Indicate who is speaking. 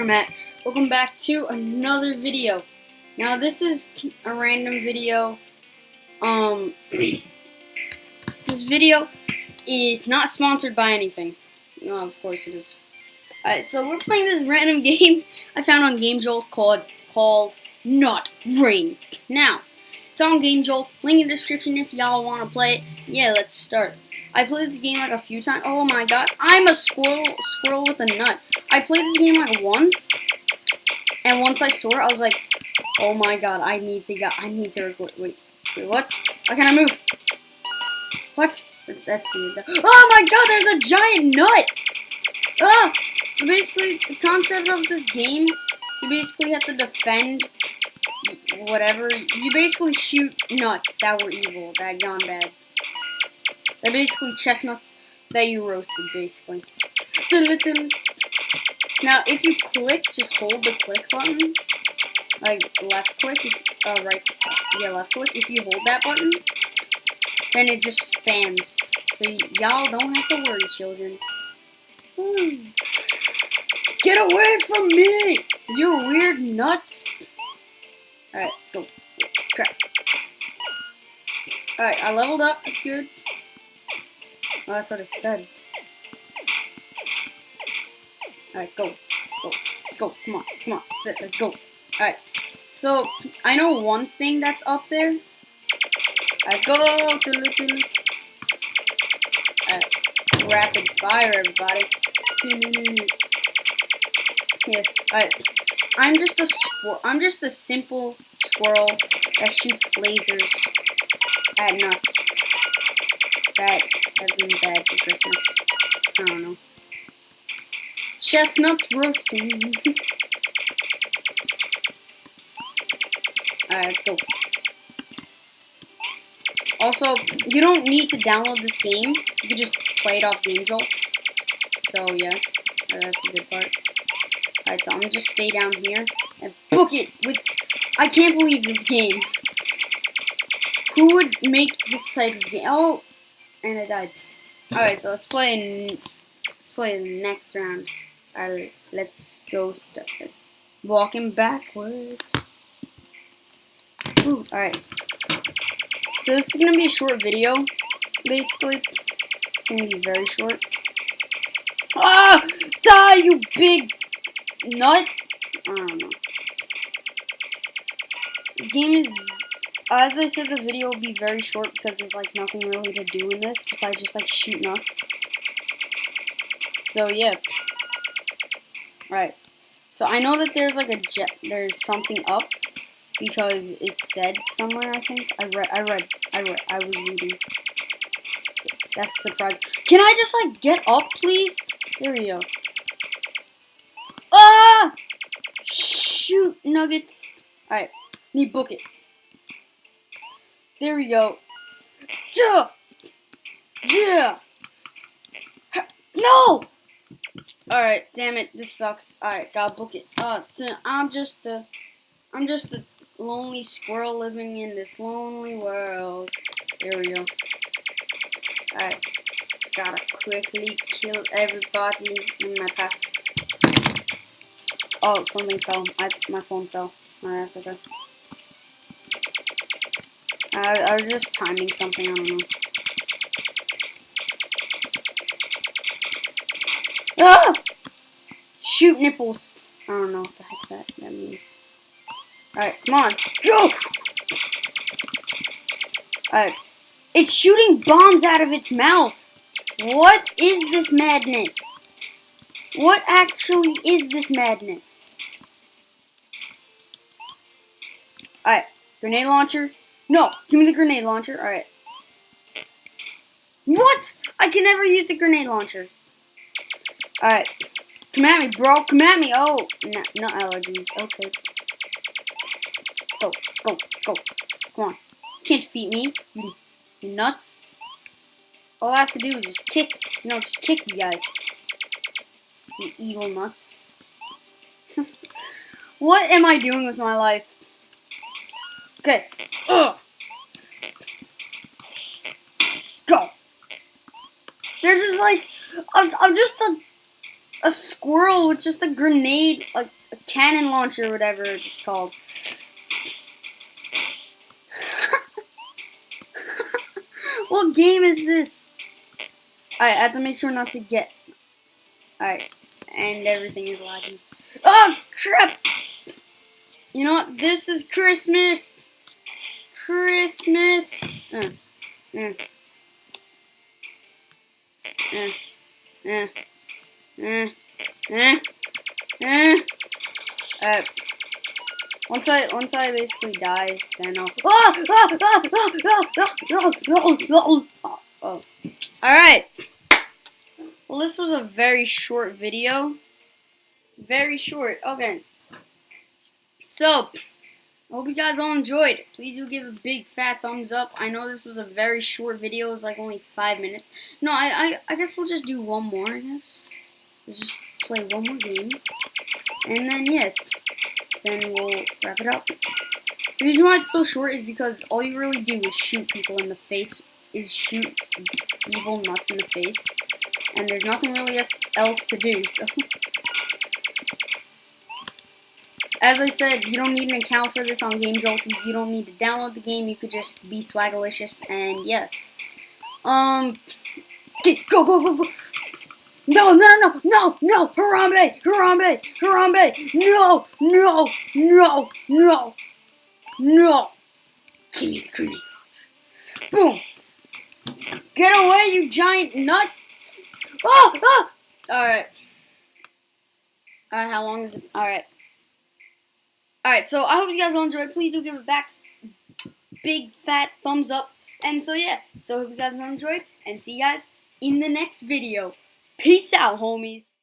Speaker 1: Matt. Welcome back to another video. Now this is a random video. This video is not sponsored by anything. No, of course it is. Alright, so we're playing this random game I found on Game Jolt called Not Rain. Now, it's on Game Jolt. Link in the description if y'all want to play it. Yeah, let's start. I played this game like a few times. Oh my god, I'm a squirrel with a nut. I played this game like once, and once I saw it, I was like, oh my god, I need to record. Wait, what? Why can't I move? What? That's weird. Oh my god, there's a giant nut! Ah! So basically, the concept of this game, you basically have to defend whatever. You basically shoot nuts that were evil, that had gone bad. They're basically chestnuts that you roasted, basically. Now, if you click, just hold the click button. Like, left click, left click. If you hold that button, then it just spams. So y'all don't have to worry, children. Get away from me, you weird nuts! Alright, let's go. Crap. Alright, I leveled up. That's good. Oh, that's what I said. Alright, go. Come on. Sit, let's go. Alright. So, I know one thing that's up there. Alright, go. Alright, rapid fire, everybody. Here. Alright. I'm just a simple squirrel that shoots lasers at nuts that have been bad for Christmas. I don't know. Chestnuts roasting. Alright, go. Also, you don't need to download this game. You can just play it off Game Jolt. So, yeah. That's a good part. Alright, so I'm gonna just stay down here and book it with... I can't believe this game. Who would make this type of game? Oh! And I died. Alright, so let's play the next round. Alright, let's go start it. Walking backwards. Ooh, alright. So this is gonna be a short video, basically. It's gonna be very short. Ah! Die, you big nut! I don't know. The game is... As I said, the video will be very short because there's like nothing really to do in this besides just like shoot nuts. So yeah. Right. So I know that there's like there's something up because it said somewhere. I think I was reading. That's surprising. Can I just like get up, please? There we go. Ah! Shoot nuggets. All right. Need book it. There we go. Yeah. No. All right. Damn it. This sucks. All right. Gotta book it. I'm just a lonely squirrel living in this lonely world. There we go. All right. Just gotta quickly kill everybody in my path. Oh, something fell. My phone fell. Alright, that's okay. I was just timing something, I don't know. Ah! Shoot nipples. I don't know what the heck that means. Alright, come on. Go! Alright. It's shooting bombs out of its mouth. What is this madness? What actually is this madness? Alright. Grenade launcher. No, give me the grenade launcher. Alright. What? I can never use the grenade launcher. Alright. Come at me, bro. Come at me. Oh, no allergies. Okay. Go. Come on. You can't defeat me. You nuts. All I have to do is just kick. Just kick you guys. You evil nuts. What am I doing with my life? Okay. Ugh. Go. They're just like, I'm just a a squirrel with just a grenade, like a cannon launcher, or whatever it's called. What game is this? Alright, I have to make sure not to get. Alright, and everything is lagging. Oh, crap! You know what? This is Christmas! Christmas! Once I basically die, then I'll. Oh. Alright. Well, this was a very short video. Very short. Okay. So, I hope you guys all enjoyed. Please do give a big fat thumbs up. I know this was a very short video. It was like only 5 minutes. No, I guess we'll just do one more, I guess. Let's just play one more game. And then, yeah. Then we'll wrap it up. The reason why it's so short is because all you really do is shoot people in the face. Is shoot evil nuts in the face. And there's nothing really else to do, so... As I said, you don't need an account for this on Game Jolt. You don't need to download the game. You could just be swagalicious, and yeah. Go! No! Harambe! No! Give me the grenade. Boom! Get away, you giant nut! Alright. How long is it? Alright, so I hope you guys all enjoyed. Please do give it back big fat thumbs up. And so yeah, so I hope you guys all enjoyed. And see you guys in the next video. Peace out, homies.